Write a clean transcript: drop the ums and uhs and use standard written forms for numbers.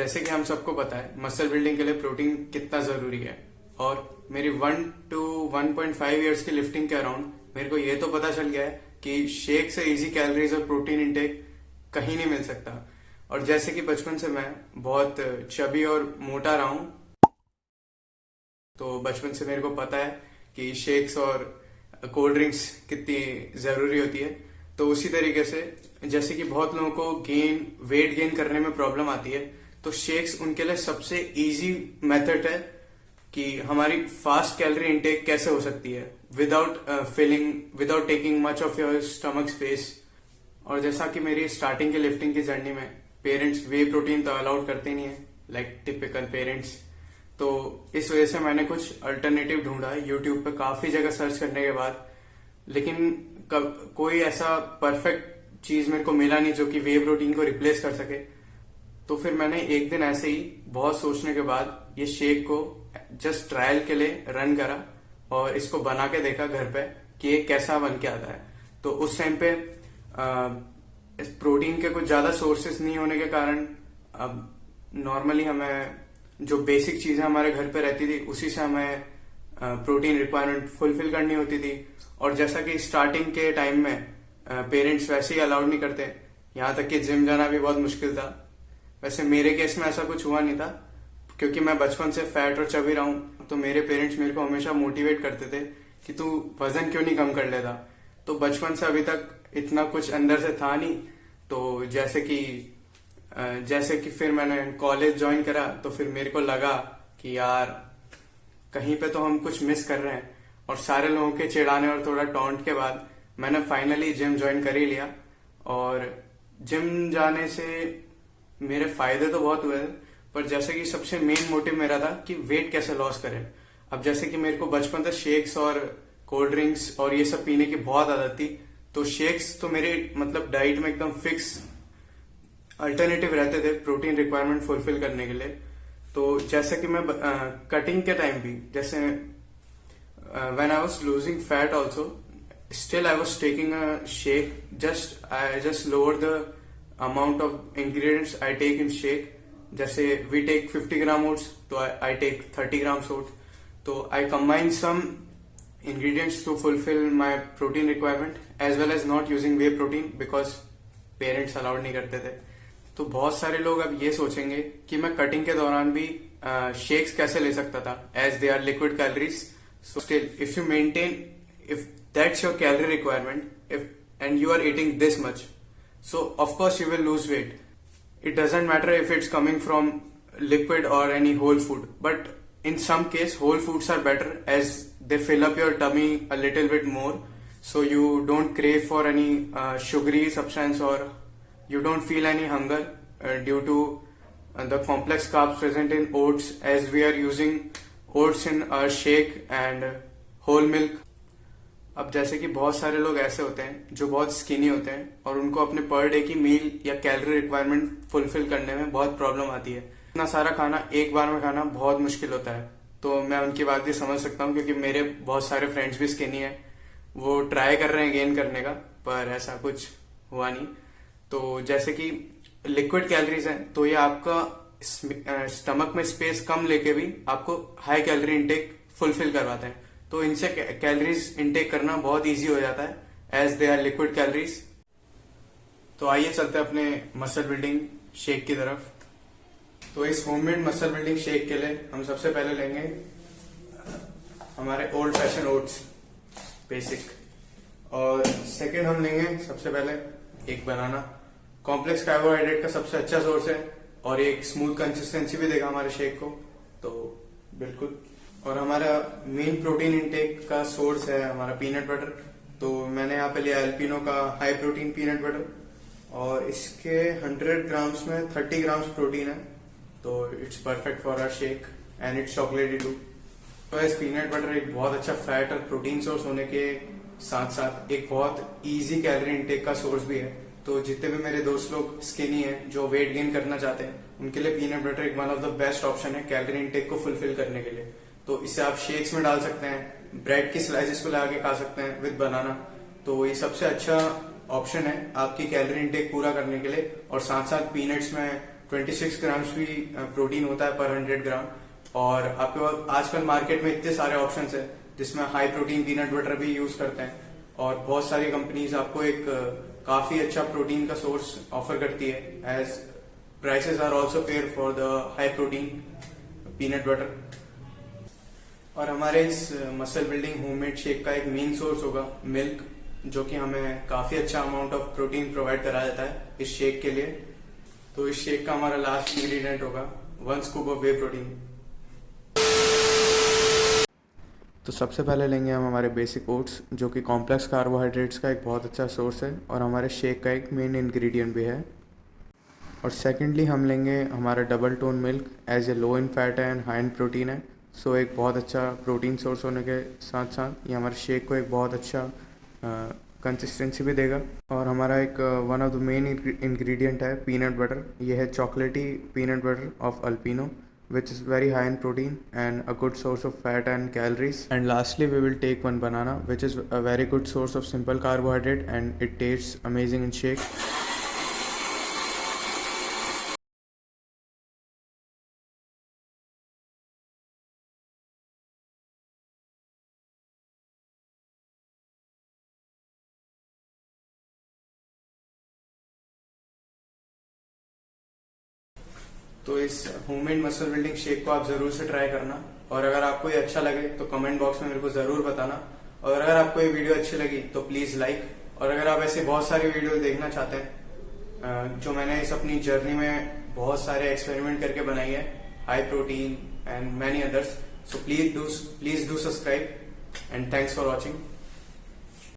जैसे कि हम सबको पता है मसल बिल्डिंग के लिए प्रोटीन कितना जरूरी है। और मेरी 1 to 1.5 ईयर्स की लिफ्टिंग के अराउंड मेरे को ये तो पता चल गया है कि शेक से इजी कैलोरीज और प्रोटीन इंटेक कहीं नहीं मिल सकता। और जैसे कि बचपन से मैं बहुत चबी और मोटा रहा हूं, तो बचपन से मेरे को पता है कि शेक्स और कोल्ड ड्रिंक्स कितनी जरूरी होती है। तो उसी तरीके से जैसे कि बहुत लोगों को वेट गेन करने में प्रॉब्लम आती है, तो शेक्स उनके लिए सबसे इजी मेथड है कि हमारी फास्ट कैलोरी इंटेक कैसे हो सकती है without taking much of your stomach space. और जैसा कि मेरी स्टार्टिंग की लिफ्टिंग की जर्नी में पेरेंट्स वे प्रोटीन तो अलाउड करते नहीं है, लाइक टिपिकल पेरेंट्स। तो इस वजह से मैंने कुछ अल्टरनेटिव ढूंढा है यूट्यूब पे काफी जगह सर्च करने के बाद, लेकिन कोई ऐसा परफेक्ट चीज मेरे को मिला नहीं जो कि वे प्रोटीन को रिप्लेस कर सके। तो फिर मैंने एक दिन ऐसे ही बहुत सोचने के बाद ये शेक को जस्ट ट्रायल के लिए रन करा और इसको बना के देखा घर पे कि ये कैसा बन के आता है। तो उस टाइम पे इस प्रोटीन के कुछ ज्यादा सोर्सेस नहीं होने के कारण अब नॉर्मली हमें जो बेसिक चीजें हमारे घर पे रहती थी उसी से हमें प्रोटीन रिक्वायरमेंट फुलफिल करनी होती थी। और जैसा कि स्टार्टिंग के टाइम में पेरेंट्स वैसे ही अलाउड नहीं करते, यहाँ तक कि जिम जाना भी बहुत मुश्किल था। वैसे मेरे केस में ऐसा कुछ हुआ नहीं था क्योंकि मैं बचपन से फैट और चबी रहा हूँ, तो मेरे पेरेंट्स मेरे को हमेशा मोटिवेट करते थे कि तू वजन क्यों नहीं कम कर लेता। तो बचपन से अभी तक इतना कुछ अंदर से था नहीं। तो जैसे कि फिर मैंने कॉलेज ज्वाइन करा तो फिर मेरे को लगा कि यार कहीं पे तो हम कुछ मिस कर रहे हैं। और सारे लोगों के चिढ़ाने और थोड़ा टॉन्ट के बाद मैंने फाइनली जिम ज्वाइन कर ही लिया। और जिम जाने से मेरे फायदे तो बहुत हुए, पर जैसे कि सबसे मेन मोटिव मेरा था कि वेट कैसे लॉस करें। अब जैसे कि मेरे को बचपन से शेक्स और कोल्ड ड्रिंक्स और ये सब पीने की बहुत आदत थी, तो शेक्स तो मेरे मतलब डाइट में एकदम फिक्स अल्टरनेटिव रहते थे प्रोटीन रिक्वायरमेंट फुलफिल करने के लिए। तो जैसे कि मैं कटिंग के टाइम भी, जैसे when I was losing fat also, still I was taking a shake. I just lower the amount of ingredients I take in shake. जैसे we take 50 gram oats, तो I take 30 grams oats. तो I combine some ingredients to fulfill my protein requirement as well as not using whey protein because parents allowed नहीं करते थे। तो बहुत सारे लोग अब ये सोचेंगे कि मैं कटिंग के दौरान भी शेक्स कैसे ले सकता था as they are liquid calories. So still if you maintain, if that's your calorie requirement, and you are eating this much, so of course you will lose weight. It doesn't matter if it's coming from liquid or any whole food, but in some case whole foods are better as they fill up your tummy a little bit more, so you don't crave for any sugary substance or you don't feel any hunger due to the complex carbs present in oats, as we are using oats in our shake and whole milk. अब जैसे कि बहुत सारे लोग ऐसे होते हैं जो बहुत स्किनी होते हैं और उनको अपने पर डे की मील या कैलोरी रिक्वायरमेंट फुलफिल करने में बहुत प्रॉब्लम आती है। इतना सारा खाना एक बार में खाना बहुत मुश्किल होता है। तो मैं उनकी बात भी समझ सकता हूँ क्योंकि मेरे बहुत सारे फ्रेंड्स भी स्किनी है, वो ट्राई कर रहे हैं गेन करने का, पर ऐसा कुछ हुआ नहीं। तो जैसे कि लिक्विड कैलोरीज है तो ये आपका स्टमक में स्पेस कम लेके भी आपको हाई कैलोरी इंटेक फुलफिल करवाते हैं। तो इनसे कैलोरीज इंटेक करना बहुत इजी हो जाता है as they are liquid calories. तो आइए चलते हैं अपने मसल बिल्डिंग शेक की तरफ। तो इस होममेड मसल बिल्डिंग शेक के लिए हम सबसे पहले लेंगे हमारे ओल्ड फैशन ओट्स बेसिक, और सेकंड हम लेंगे सबसे पहले एक बनाना। कॉम्प्लेक्स कार्बोहाइड्रेट का सबसे अच्छा सोर्स है और एक स्मूथ कंसिस्टेंसी भी देगा हमारे शेक को, तो बिल्कुल। और हमारा मेन प्रोटीन इंटेक का सोर्स है हमारा पीनट बटर। तो मैंने यहाँ पे लिया एल्पिनो का हाई प्रोटीन पीनट बटर और इसके 100 ग्राम्स में 30 ग्राम्स प्रोटीन है, तो it's perfect for our shake and it's chocolatey too. तो इस पीनट बटर एक बहुत अच्छा फैट और प्रोटीन सोर्स होने के साथ साथ एक बहुत इजी कैलोरी इंटेक का सोर्स भी है। तो जितने भी मेरे दोस्त लोग स्किनी हैं जो वेट गेन करना चाहते हैं, उनके लिए पीनट बटर एक one of the best option है कैलोरी इंटेक को फुलफिल करने के लिए। तो इसे आप शेक्स में डाल सकते हैं, ब्रेड की स्लाइसेस को लगा के खा सकते हैं विद बनाना। तो ये सबसे अच्छा ऑप्शन है आपकी कैलोरी इंटेक पूरा करने के लिए। और साथ साथ पीनट्स में 26 ग्राम्स भी प्रोटीन होता है पर 100 ग्राम। और आपके पास आजकल मार्केट में इतने सारे ऑप्शंस है जिसमें हाई प्रोटीन पीनट बटर भी यूज करते हैं, और बहुत सारी कंपनीज आपको एक काफी अच्छा प्रोटीन का सोर्स ऑफर करती है, as prices are also fair for the high protein peanut butter. और हमारे इस मसल बिल्डिंग होममेड शेक का एक मेन सोर्स होगा मिल्क, जो कि हमें काफी अच्छा अमाउंट ऑफ प्रोटीन प्रोवाइड करा देता है इस शेक के लिए। तो इस शेक का हमारा लास्ट इंग्रेडिएंट होगा 1 स्कूप ऑफ वे प्रोटीन। तो सबसे पहले लेंगे हम हमारे बेसिक ओट्स, जो कि कॉम्प्लेक्स कार्बोहाइड्रेट्स का एक बहुत अच्छा सोर्स है और हमारे शेक का एक मेन इंग्रेडिएंट भी है। और सेकेंडली हम लेंगे हमारा double tone milk, as a low in fat है एंड हाई इन प्रोटीन है। सो एक बहुत अच्छा प्रोटीन सोर्स होने के साथ साथ ये हमारे शेक को एक बहुत अच्छा कंसिस्टेंसी भी देगा। और हमारा एक one of the main ingredient है पीनट बटर। ये है चॉकलेटी peanut butter of Alpino, which is very high in protein and a good source of fat and calories. And lastly, we will take one banana, which is a very good source of simple carbohydrate and it tastes amazing in shake. तो इस homemade muscle building shake को आप जरूर से try करना, और अगर आपको ये अच्छा लगे तो कमेंट बॉक्स में मेरे को जरूर बताना। और अगर आपको ये वीडियो अच्छी लगी तो प्लीज लाइक, और अगर आप ऐसे बहुत सारी वीडियो देखना चाहते हैं जो मैंने इस अपनी जर्नी में बहुत सारे एक्सपेरिमेंट करके बनाई है, high protein and many others, so please do subscribe and thanks for watching.